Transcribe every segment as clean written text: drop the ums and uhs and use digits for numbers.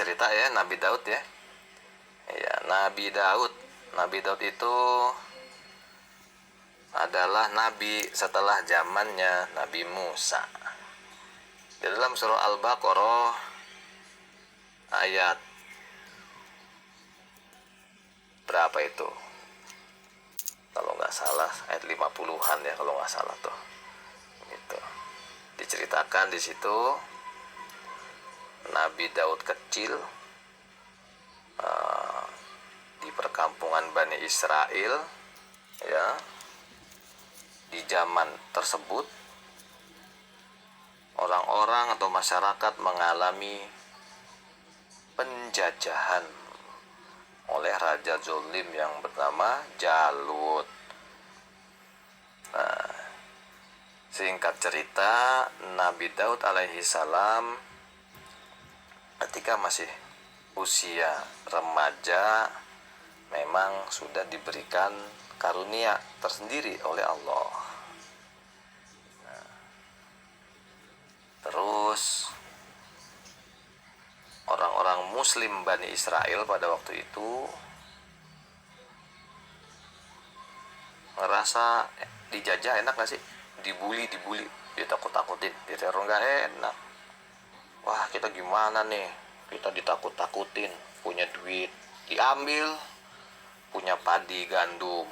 cerita ya, Nabi Daud ya. Ya, Nabi Daud. Nabi Daud itu adalah nabi setelah zamannya Nabi Musa. Di dalam surah Al-Baqarah ayat berapa itu? Kalau nggak salah ayat 50-an ya, kalau nggak salah tuh. Gitu. Diceritakan di situ Nabi Daud kecil di perkampungan Bani Israel ya. Di zaman tersebut orang-orang atau masyarakat mengalami penjajahan oleh raja zalim yang bernama Jalut. Nah, singkat cerita, Nabi Daud alaihi salam ketika masih usia remaja memang sudah diberikan karunia tersendiri oleh Allah. Nah, terus orang-orang muslim Bani Israel pada waktu itu ngerasa dijajah enak gak sih? Dibully, ditakut-takutin, diteror gak enak. Wah, kita gimana nih? Kita ditakut-takutin, punya duit diambil, punya padi gandum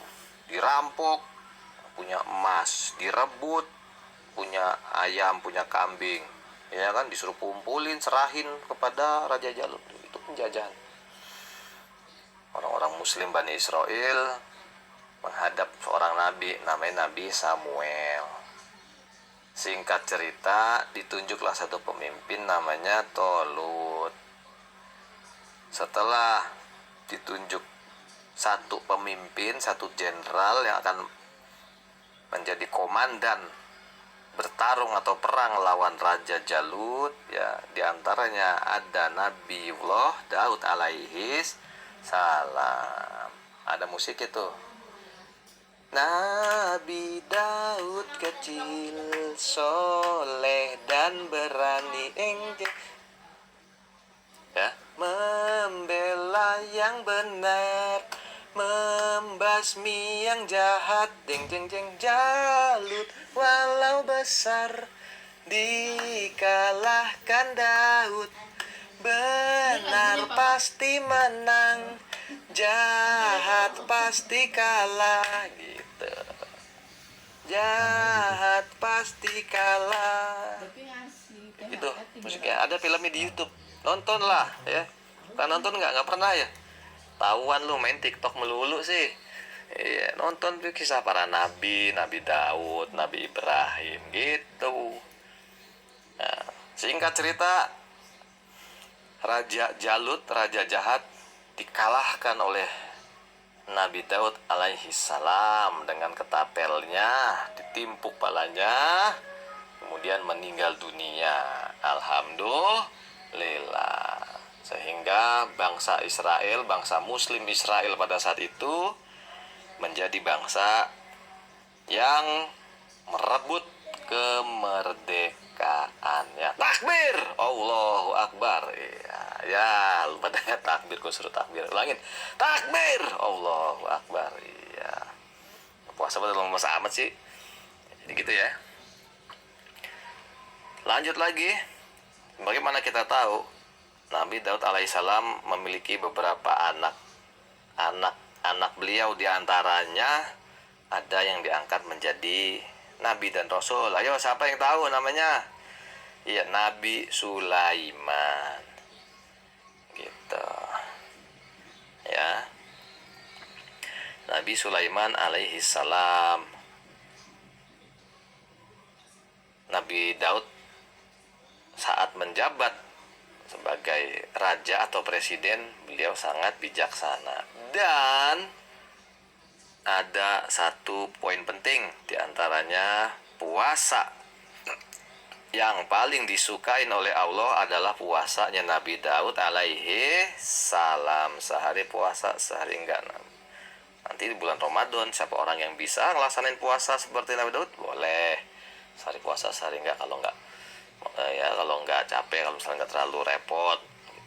dirampok, punya emas direbut, punya ayam, punya kambing, ya kan, disuruh kumpulin, serahin kepada Raja Jalut. Itu penjajahan. Orang-orang muslim Bani Israel menghadap seorang nabi, namanya Nabi Samuel. Singkat cerita, ditunjuklah satu pemimpin namanya Tolut. Setelah ditunjuk satu pemimpin, satu jenderal yang akan menjadi komandan bertarung atau perang lawan Raja Jalut ya, diantaranya ada Nabiullah Daud alaihi salam. Ada musik itu. Nabi Daud kecil, soleh dan berani, ya, membela yang benar, membasmi yang jahat, Jalut walau besar dikalahkan Daud, benar pasti menang, jahat pasti kalah, gitu. Jahat pasti kalah. Itu musiknya, ada filmnya di YouTube, nontonlah ya. Kan nonton nggak pernah ya? Tahuan lu main TikTok melulu sih. Iya, nonton kisah para nabi, Nabi Daud, Nabi Ibrahim gitu. Nah, singkat cerita, Raja Jalut, raja jahat, dikalahkan oleh Nabi Daud alaihi salam dengan ketapelnya, ditimpuk palanya, kemudian meninggal dunia. Alhamdulillah. Sehingga bangsa Israel, bangsa muslim Israel pada saat itu menjadi bangsa yang merebut kemerdekaan ya. Takbir, Allahu Akbar. Ya, lupa dengan takbir, gue suruh takbir. Ulangin. Takbir, Allahu Akbar. Iya. Puasa betul lama amat sih. Jadi gitu ya. Lanjut lagi. Bagaimana kita tahu Nabi Daud alaihissalam memiliki beberapa anak beliau, diantaranya ada yang diangkat menjadi nabi dan rasul. Ayo, siapa yang tahu namanya? Iya, Nabi Sulaiman. Gitu. Ya. Nabi Sulaiman alaihissalam. Nabi Daud saat menjabat sebagai raja atau presiden, beliau sangat bijaksana. Dan ada satu poin penting, diantaranya puasa. Yang paling disukain oleh Allah adalah puasanya Nabi Daud alaihi salam. Sehari puasa, sehari enggak. Nanti di bulan Ramadan, siapa orang yang bisa ngelaksanain puasa seperti Nabi Daud, boleh. Sehari puasa, sehari enggak, kalau enggak ya, kalau nggak capek, kalau misalnya nggak terlalu repot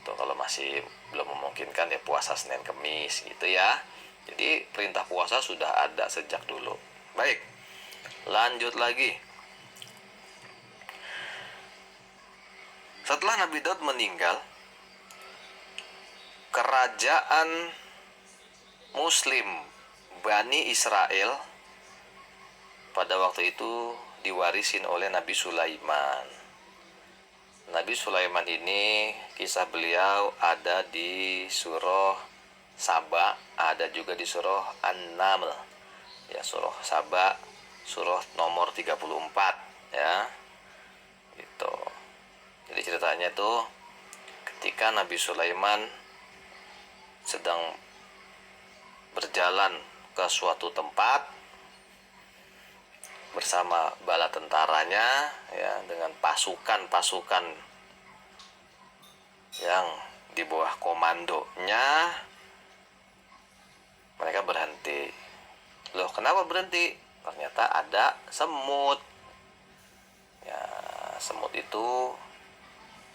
Tuh, kalau masih belum memungkinkan ya puasa Senin Kemis gitu ya. Jadi perintah puasa sudah ada sejak dulu. Baik, lanjut lagi. Setelah Nabi Daud meninggal, kerajaan Muslim Bani Israel pada waktu itu diwarisin oleh Nabi Sulaiman. Nabi Sulaiman ini kisah beliau ada di surah Saba, ada juga di surah An-Naml. Ya, surah Saba, surah nomor 34 ya. Gitu. Jadi ceritanya tuh ketika Nabi Sulaiman sedang berjalan ke suatu tempat bersama bala tentaranya ya, dengan pasukan-pasukan yang di bawah komandonya. Mereka berhenti. Loh, kenapa berhenti? Ternyata ada semut. Ya, semut itu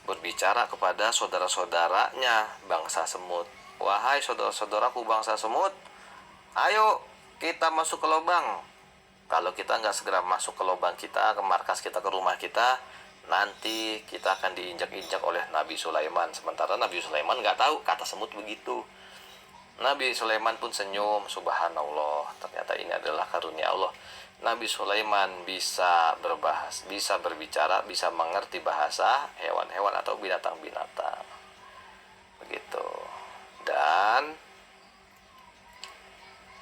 berbicara kepada saudara-saudaranya bangsa semut. Wahai saudara-saudaraku bangsa semut, ayo kita masuk ke lubang. Kalau kita nggak segera masuk ke lubang kita, ke markas kita, ke rumah kita, nanti kita akan diinjak-injak oleh Nabi Sulaiman. Sementara Nabi Sulaiman nggak tahu kata semut begitu. Nabi Sulaiman pun senyum, subhanallah, ternyata ini adalah karunia Allah. Nabi Sulaiman bisa berbahasa, bisa berbicara, bisa mengerti bahasa hewan-hewan atau binatang-binatang. Begitu. Dan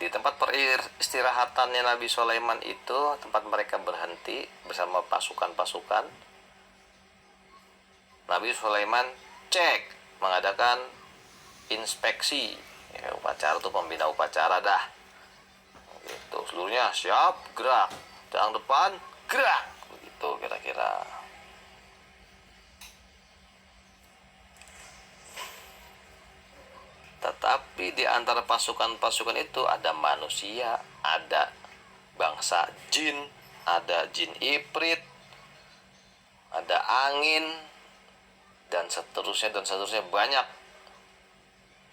di tempat peristirahatannya Nabi Sulaiman itu, tempat mereka berhenti bersama pasukan-pasukan, Nabi Sulaiman mengadakan inspeksi ya, upacara tuh pembina upacara dah gitu, seluruhnya siap gerak, yang depan gerak, begitu kira-kira. Tetapi di antara pasukan-pasukan itu ada manusia, ada bangsa jin, ada jin ifrit, ada angin, dan seterusnya banyak.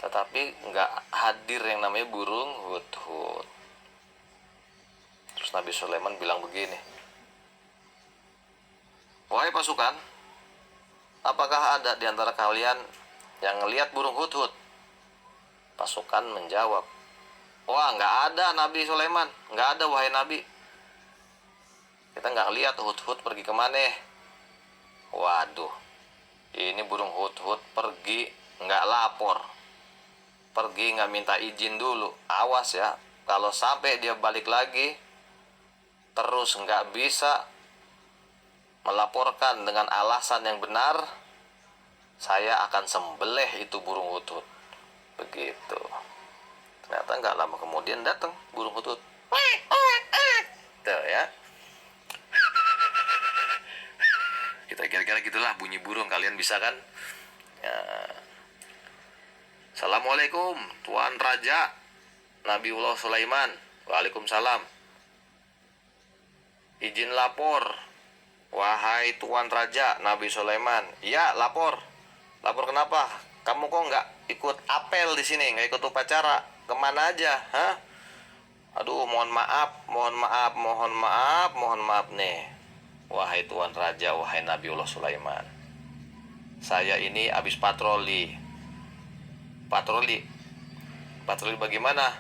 Tetapi nggak hadir yang namanya burung hudhud. Terus Nabi Sulaiman bilang begini, wahai pasukan, apakah ada di antara kalian yang ngelihat burung hudhud? Pasukan menjawab, wah nggak ada Nabi Sulaiman, nggak ada wahai Nabi, kita nggak lihat hudhud pergi kemana. Waduh, ini burung hudhud pergi nggak lapor, pergi nggak minta izin dulu, awas ya, kalau sampai dia balik lagi terus nggak bisa melaporkan dengan alasan yang benar, saya akan sembelih itu burung hudhud. Begitu. Ternyata nggak lama kemudian datang burung hudhud. Tuh ya. Kita kira-kira gitulah bunyi burung, kalian bisa kan? Ya. Assalamualaikum Tuan Raja Nabiullah Sulaiman. Waalaikumsalam. Izin lapor. Wahai Tuan Raja Nabi Sulaiman. Iya, lapor. Lapor kenapa? Kamu kok nggak ikut apel di sini, nggak ikut upacara? Kemana aja? Hah? Aduh, mohon maaf nih. Wahai Tuan Raja, wahai Nabiullah Sulaiman. Saya ini habis patroli. Patroli bagaimana?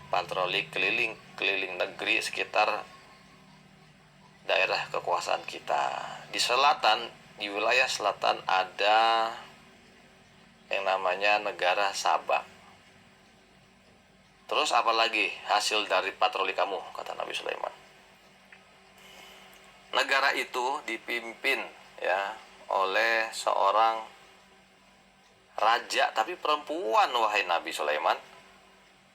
Patroli keliling negeri sekitar daerah kekuasaan kita. Di selatan, di wilayah selatan ada yang namanya negara Sabak. Terus apa lagi hasil dari patroli kamu? Kata Nabi Sulaiman. Negara itu dipimpin ya oleh seorang raja, tapi perempuan wahai Nabi Sulaiman.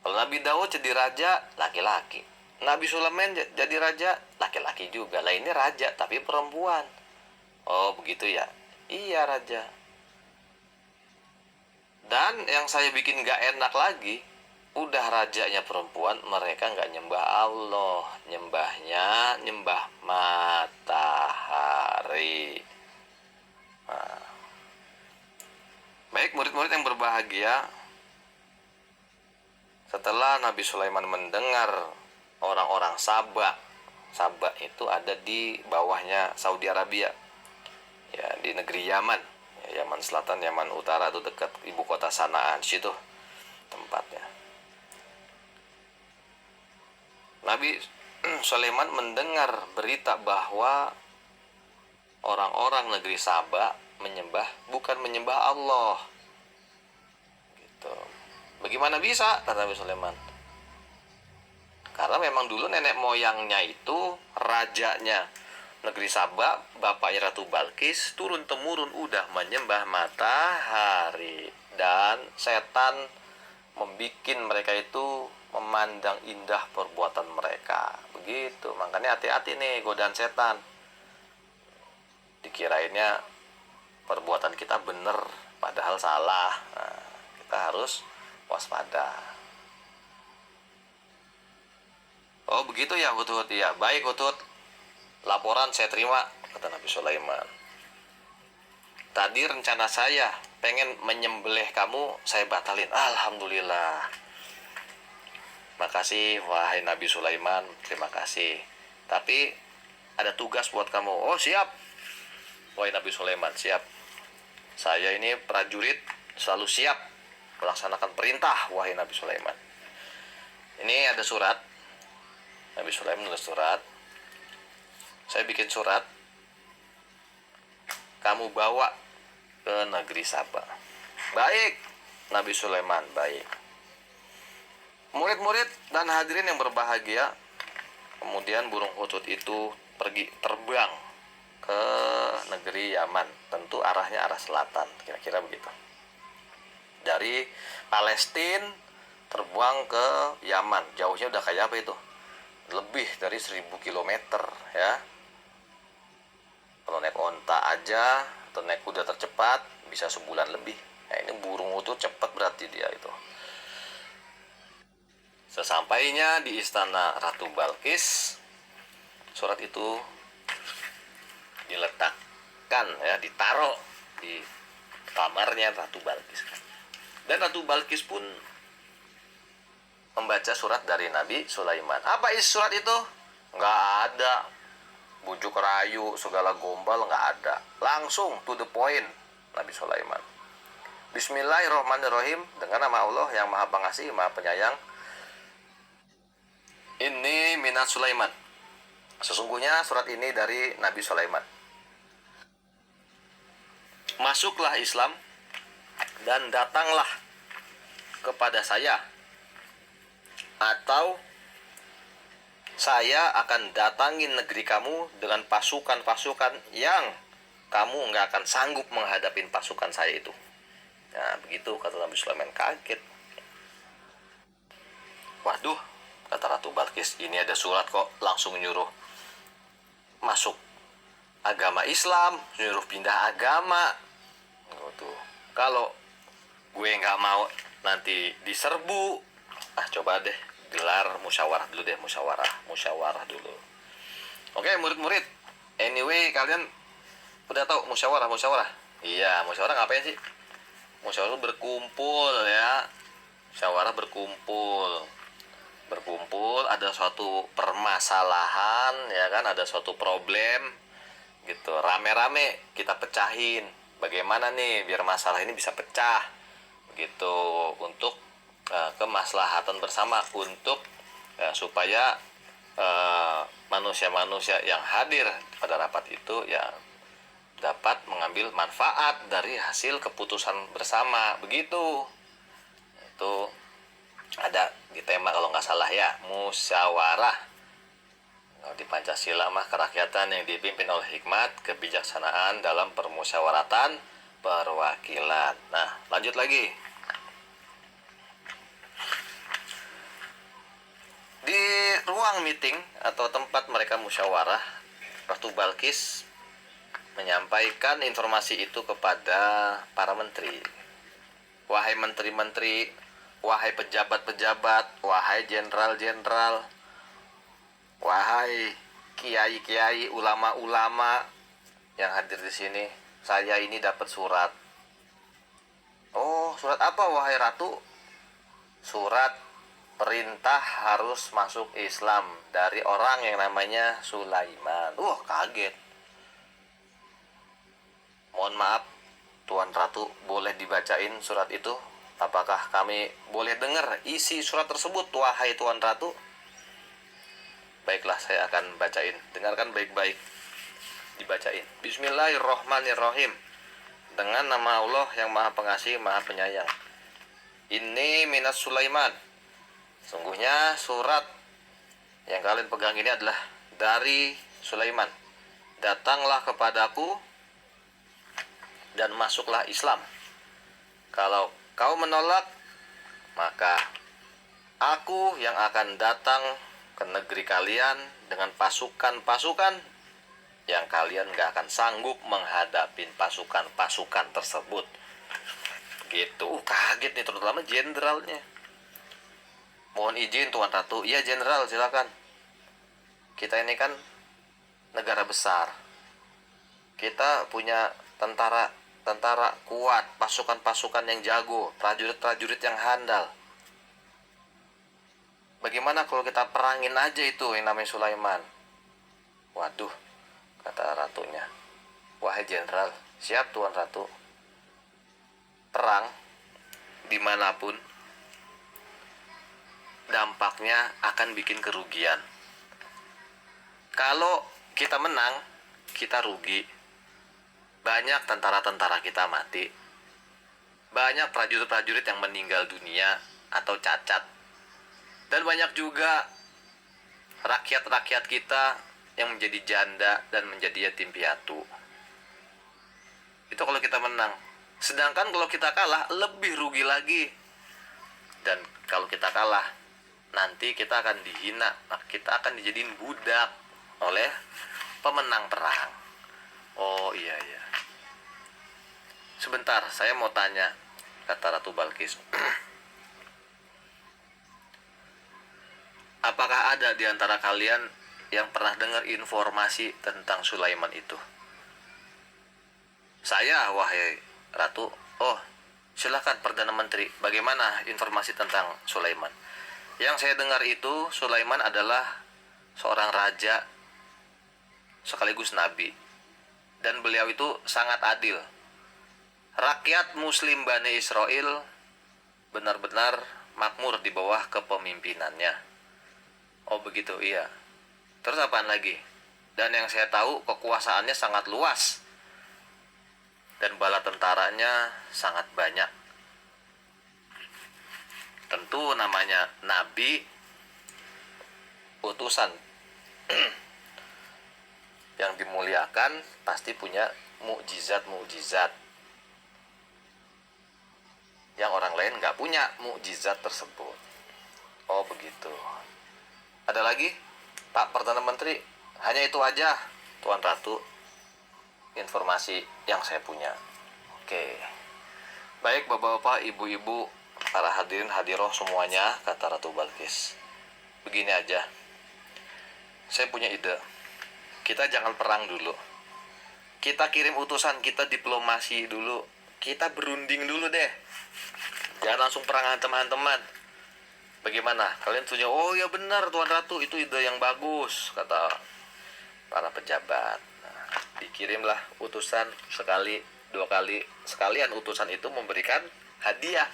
Kalau Nabi Daud jadi raja laki-laki, Nabi Sulaiman jadi raja laki-laki juga. Lah ini raja tapi perempuan. Oh begitu ya. Iya raja. Dan yang saya bikin gak enak lagi, udah rajanya perempuan, mereka gak nyembah Allah, nyembah matahari. Nah. Baik, berbahagia, setelah Nabi Sulaiman mendengar orang-orang Sabah. Sabah itu ada di bawahnya Saudi Arabia, ya, di negeri Yaman, ya, Yaman Selatan, Yaman Utara, itu dekat ibu kota Sanaa, di situ tempatnya. Nabi Sulaiman mendengar berita bahwa orang-orang negeri Sabah bukan menyembah Allah. Gitu. Bagaimana bisa, kata Nabi Sulaiman? Karena memang dulu nenek moyangnya itu, rajanya negeri Sabah, bapaknya Ratu Balkis, turun-temurun udah menyembah matahari. Dan setan membikin mereka itu memandang indah perbuatan mereka. Begitu, makanya hati-hati nih godaan setan. Dikirainnya perbuatan kita bener, padahal salah. Nah, kita harus waspada. Oh begitu ya Hud-Hud, ya baik Hud-Hud, laporan saya terima, kata Nabi Sulaiman. Tadi rencana saya pengen menyembelih kamu, saya batalin. Alhamdulillah. Makasih wahai Nabi Sulaiman, terima kasih. Tapi ada tugas buat kamu. Oh siap, wahai Nabi Sulaiman, siap. Saya ini prajurit, selalu siap melaksanakan perintah, wahai Nabi Sulaiman. Ini ada surat. Nabi Sulaiman menulis surat. Saya bikin surat, kamu bawa ke negeri Sabah. Baik, Nabi Sulaiman, baik. Murid-murid dan hadirin yang berbahagia, kemudian burung hudhud itu pergi terbang ke negeri Yaman. Tentu arahnya arah selatan, kira-kira begitu. Dari Palestina terbang ke Yaman. Jauhnya udah kayak apa itu? Lebih dari 1000 km, ya. Kalau naik onta aja atau naik kuda tercepat bisa sebulan lebih. Nah, ini burung hudhud cepat berarti dia itu. Sesampainya di istana Ratu Balkis, surat itu diletakkan, ya, ditaruh di kamarnya Ratu Balkis. Dan Ratu Balkis pun membaca surat dari Nabi Sulaiman. Apa isi surat itu? Nggak ada bujuk rayu, segala gombal, nggak ada. Langsung to the point Nabi Sulaiman. Bismillahirrahmanirrahim, dengan nama Allah yang maha pengasih, maha penyayang. Ini minat Sulaiman. Sesungguhnya surat ini dari Nabi Sulaiman. Masuklah Islam dan datanglah kepada saya, atau saya akan datangin negeri kamu dengan pasukan-pasukan yang kamu nggak akan sanggup menghadapin pasukan saya itu. Nah begitu kata Nabi Sulaiman, kaget. Waduh, kata Ratu Balkis, ini ada surat kok, langsung nyuruh masuk agama Islam, nyuruh pindah agama. Tuh, kalau gue nggak mau nanti diserbu, coba deh gelar musyawarah dulu deh, musyawarah dulu. Oke murid-murid, anyway kalian udah tahu musyawarah? Iya, musyawarah ngapain sih? Musyawarah berkumpul, ya. Musyawarah berkumpul, ada suatu permasalahan, ya kan, ada suatu problem gitu, rame-rame kita pecahin. Bagaimana nih biar masalah ini bisa pecah begitu, untuk kemaslahatan bersama, untuk supaya manusia-manusia yang hadir pada rapat itu ya dapat mengambil manfaat dari hasil keputusan bersama, begitu. Itu ada di tema kalau nggak salah ya, musyawarah. Di Pancasila mah kerakyatan yang dipimpin oleh hikmat kebijaksanaan dalam permusyawaratan perwakilan. Nah lanjut lagi. Di ruang meeting atau tempat mereka musyawarah, Ratu Balkis menyampaikan informasi itu kepada para menteri. Wahai menteri-menteri, wahai pejabat-pejabat, wahai jenderal-jenderal, wahai kiai-kiai, ulama-ulama yang hadir di sini, saya ini dapat surat Oh, surat apa wahai ratu? Surat perintah harus masuk Islam dari orang yang namanya Sulaiman. Wah, kaget. Mohon maaf, Tuan Ratu, boleh dibacain surat itu? Apakah kami boleh dengar isi surat tersebut, wahai Tuan Ratu? Baiklah, saya akan bacain. Dengarkan baik-baik. Dibacain. Bismillahirrohmanirrohim. Dengan nama Allah yang maha pengasih, maha penyayang. Ini minas Sulaiman. Sungguhnya surat yang kalian pegang ini adalah dari Sulaiman. Datanglah kepadaku dan masuklah Islam. Kalau kau menolak, maka aku yang akan datang ke negeri kalian dengan pasukan-pasukan yang kalian gak akan sanggup menghadapi pasukan-pasukan tersebut. Gitu. Kaget nih, terutama jenderalnya. Mohon izin Tuan Ratu. Iya jenderal, silakan. Kita ini kan negara besar. Kita punya tentara kuat, pasukan-pasukan yang jago, prajurit-prajurit yang handal. Bagaimana kalau kita perangin aja itu yang namanya Sulaiman? Waduh, kata ratunya. Wahai jenderal, siap Tuan Ratu. Perang dimanapun dampaknya akan bikin kerugian. Kalau kita menang, kita rugi. Banyak tentara-tentara kita mati. Banyak prajurit-prajurit yang meninggal dunia atau cacat. Dan banyak juga rakyat-rakyat kita yang menjadi janda dan menjadi yatim piatu. Itu kalau kita menang. Sedangkan kalau kita kalah, lebih rugi lagi. Dan kalau kita kalah, nanti kita akan dihina. Kita akan dijadiin budak oleh pemenang perang. Oh iya. Sebentar, saya mau tanya, kata Ratu Balkis. Apakah ada di antara kalian yang pernah dengar informasi tentang Sulaiman itu? Saya, wahai Ratu. Oh, silakan Perdana Menteri. Bagaimana informasi tentang Sulaiman? Yang saya dengar itu, Sulaiman adalah seorang raja sekaligus nabi. Dan beliau itu sangat adil. Rakyat Muslim Bani Israel benar-benar makmur di bawah kepemimpinannya. Oh begitu, iya. Terus apaan lagi? Dan yang saya tahu, kekuasaannya sangat luas. Dan bala tentaranya sangat banyak. Tentu namanya nabi, utusan yang dimuliakan, pasti punya mukjizat-mukjizat yang orang lain gak punya mukjizat tersebut. Oh begitu. Ada lagi, Pak Perdana Menteri? Hanya itu aja, Tuan Ratu, informasi yang saya punya. Oke. Baik bapak-bapak, ibu-ibu, para hadirin hadiroh semuanya, kata Ratu Balkis. Begini aja. Saya punya ide. Kita jangan perang dulu. Kita kirim utusan, kita diplomasi dulu. Kita berunding dulu deh. Jangan langsung perang teman-teman. Bagaimana? Kalian setuju? Oh ya benar Tuan Ratu, itu ide yang bagus, kata para pejabat. Nah, dikirimlah utusan sekali, 2 kali. Sekalian utusan itu memberikan hadiah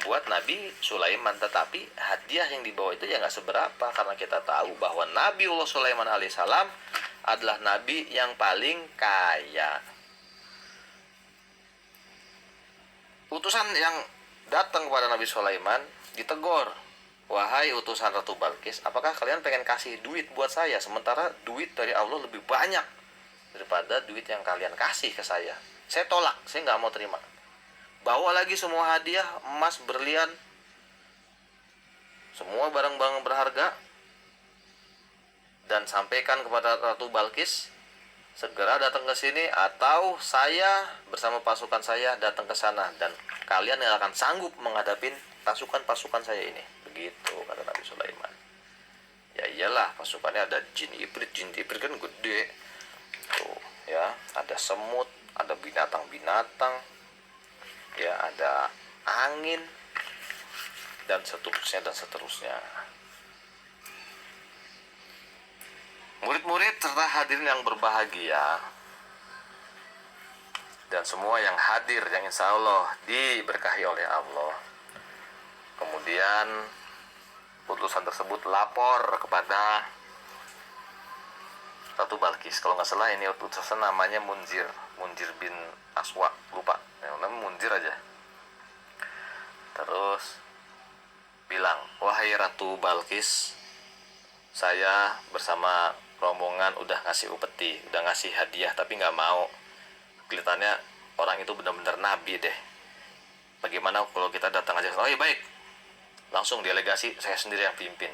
buat Nabi Sulaiman. Tetapi hadiah yang dibawa itu ya gak seberapa. Karena kita tahu bahwa Nabiullah Sulaiman alaihissalam adalah Nabi yang paling kaya. Utusan yang datang kepada Nabi Sulaiman ditegur. Wahai utusan Ratu Balkis, apakah kalian pengen kasih duit buat saya? Sementara duit dari Allah lebih banyak daripada duit yang kalian kasih ke saya. Saya tolak, saya gak mau terima. Bawa lagi semua hadiah, emas, berlian, semua barang-barang berharga, dan sampaikan kepada Ratu Balkis, segera datang ke sini atau saya bersama pasukan saya datang ke sana dan kalian yang akan sanggup menghadapi pasukan-pasukan saya ini. Begitu kata Nabi Sulaiman. Ya iyalah, pasukannya ada jin ibrit kan gede. Tuh, ya, ada semut, ada binatang-binatang. ya ada angin, dan seterusnya dan seterusnya. Murid-murid serta hadirin yang berbahagia, dan semua yang hadir yang insya Allah diberkahi oleh Allah. Kemudian utusan tersebut lapor kepada Ratu Balkis. Kalau nggak salah ini utusan namanya Munzir bin Aswa, lupa, namanya Munzir aja. Terus bilang, wahai Ratu Balkis, saya bersama rombongan udah ngasih upeti, udah ngasih hadiah, tapi nggak mau. Kelihatannya orang itu benar-benar nabi deh. Bagaimana kalau kita datang aja? Oh iya baik, langsung delegasi saya sendiri yang pimpin.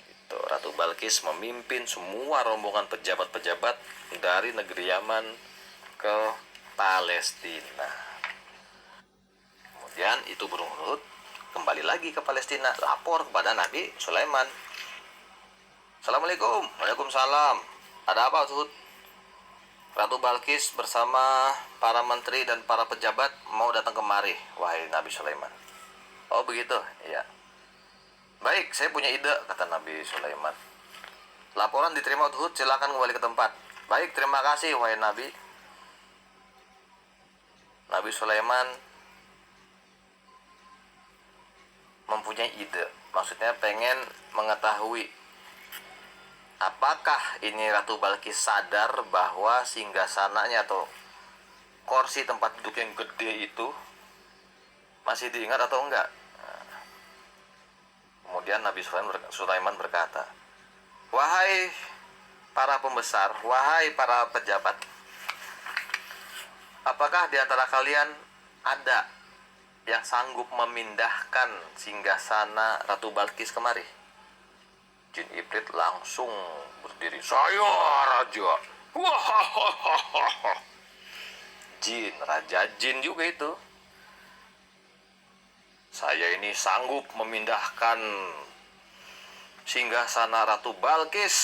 Gitu. Ratu Balkis memimpin semua rombongan pejabat-pejabat dari negeri Yaman ke Palestina. Kemudian itu berurut kembali lagi ke Palestina, lapor kepada Nabi Sulaiman. Assalamualaikum. Waalaikumsalam. Ada apa Tuhut? Ratu Balkis bersama para menteri dan para pejabat mau datang kemari, wahai Nabi Sulaiman. Oh begitu, iya. Baik, saya punya ide, kata Nabi Sulaiman. Laporan diterima Tuhut, silakan kembali ke tempat. Baik, terima kasih wahai Nabi. Nabi Sulaiman mempunyai ide, maksudnya pengen mengetahui apakah ini Ratu Balkis sadar bahwa singgasananya atau kursi tempat duduk yang gede itu masih diingat atau enggak. Kemudian Nabi Sulaiman berkata, wahai para pembesar, wahai para pejabat, apakah di antara kalian ada yang sanggup memindahkan singgasana Ratu Balkis kemari? Jin Ifrit langsung berdiri. Saya raja. Wahahaha. Jin, raja jin juga itu. Saya ini sanggup memindahkan singgasana Ratu Balkis,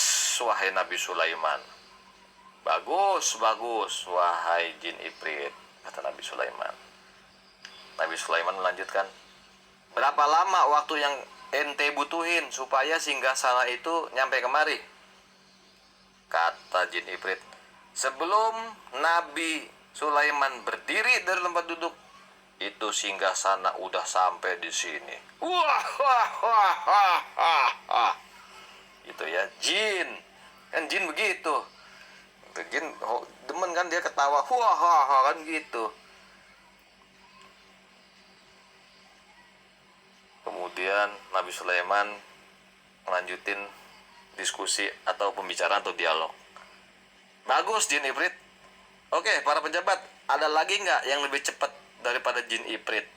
wahai Nabi Sulaiman. Bagus, bagus, wahai Jin Ifrit, kata Nabi Sulaiman. Nabi Sulaiman melanjutkan, berapa lama waktu yang ente butuhin supaya singgasana itu nyampe kemari? Kata Jin Ifrit, sebelum Nabi Sulaiman berdiri dari tempat duduk, itu singgasana udah sampai di sini. Wah, itu ya jin, kan jin begitu. Jin demen kan dia ketawa, wah kan gitu. Kemudian Nabi Sulaiman melanjutin diskusi atau pembicaraan atau dialog. Bagus Jin Ifrit. Oke, para pejabat, ada lagi nggak yang lebih cepat daripada Jin Ifrit?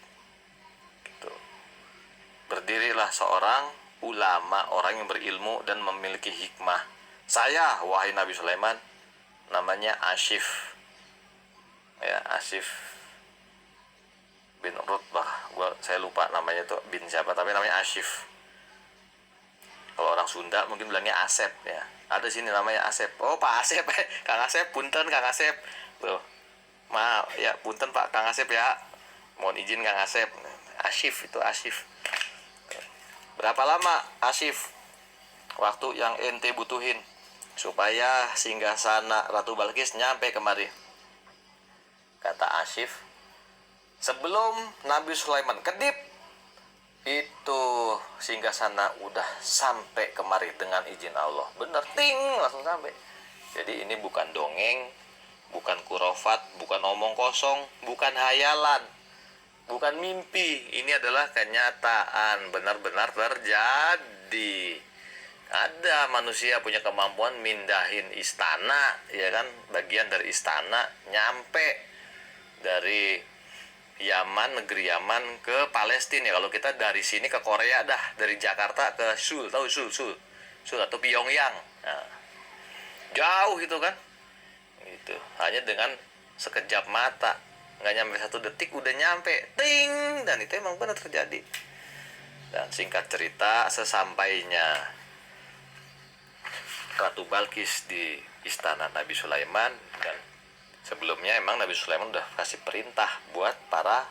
Gitu. Berdirilah seorang ulama, orang yang berilmu dan memiliki hikmah. Saya, wahai Nabi Sulaiman, namanya Ashif. Ya, Ashif bin Rutbah, saya lupa namanya tuh bin siapa, tapi namanya Ashif. Kalau orang Sunda mungkin bilangnya Asep ya. Ada sini namanya Asep. Oh Pak Asep, Kang Asep, punten Kang Asep. Tuh, maaf ya, punten Pak Kang Asep ya. Mohon izin Kang Asep. Ashif itu Ashif. Berapa lama Ashif waktu yang ente butuhin supaya singgasana Ratu Balkis nyampe kemari? Kata Ashif, sebelum Nabi Sulaiman kedip, itu singgasana udah sampai kemari dengan izin Allah. Bener, ting, langsung sampai. Jadi ini bukan dongeng, bukan kurofat, bukan omong kosong, bukan hayalan, bukan mimpi. Ini adalah kenyataan, benar-benar terjadi. Ada manusia punya kemampuan mindahin istana, ya kan, bagian dari istana nyampe dari Yaman, negeri Yaman ke Palestina. Kalau kita dari sini ke Korea dah, dari Jakarta ke Seoul, tahu Seoul atau Pyongyang. Nah, jauh itu kan. Gitu. Hanya dengan sekejap mata, nggak nyampe 1 detik udah nyampe, ting, dan itu emang benar terjadi. Dan singkat cerita, sesampainya Ratu Balkis di istana Nabi Sulaiman, dan sebelumnya emang Nabi Sulaiman udah kasih perintah buat para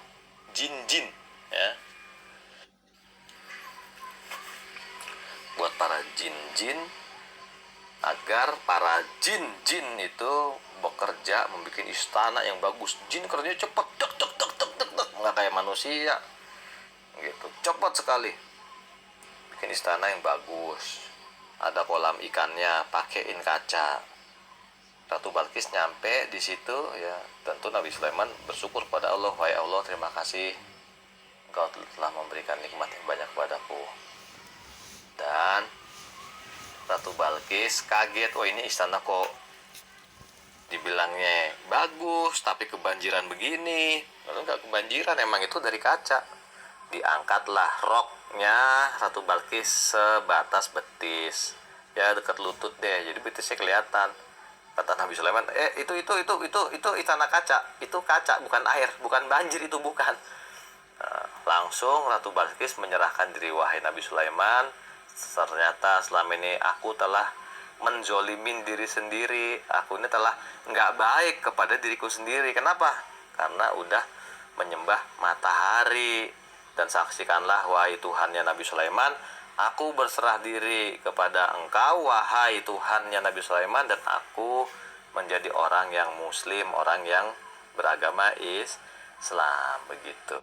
jin-jin, ya. Buat para jin-jin, agar para jin-jin itu bekerja membuat istana yang bagus. Jin kerjanya cepet, tek tek tek tek tek tek, nggak kayak manusia gitu, cepat sekali bikin istana yang bagus. Ada kolam ikannya, pakein kaca. Ratu Balkis nyampe di situ, ya tentu Nabi Sulaiman bersyukur pada Allah, wahai Allah, terima kasih Engkau telah memberikan nikmat yang banyak padaku. Dan Ratu Balkis kaget, wah ini istana kok dibilangnya bagus tapi kebanjiran begini. Lalu nggak kebanjiran, emang itu dari kaca. Diangkatlah roknya Ratu Balkis sebatas betis, ya dekat lutut deh, jadi betisnya kelihatan. Kata Nabi Sulaiman, itu istana kaca, itu kaca bukan air, bukan banjir, itu bukan. Langsung Ratu Balkis menyerahkan diri, wahai Nabi Sulaiman, ternyata selama ini aku telah menzolimin diri sendiri, aku ini telah nggak baik kepada diriku sendiri. Kenapa? Karena udah menyembah matahari. Dan saksikanlah, wahai Tuhannya Nabi Sulaiman, aku berserah diri kepada Engkau, wahai Tuhannya Nabi Sulaiman, dan aku menjadi orang yang muslim, orang yang beragama Islam, begitu.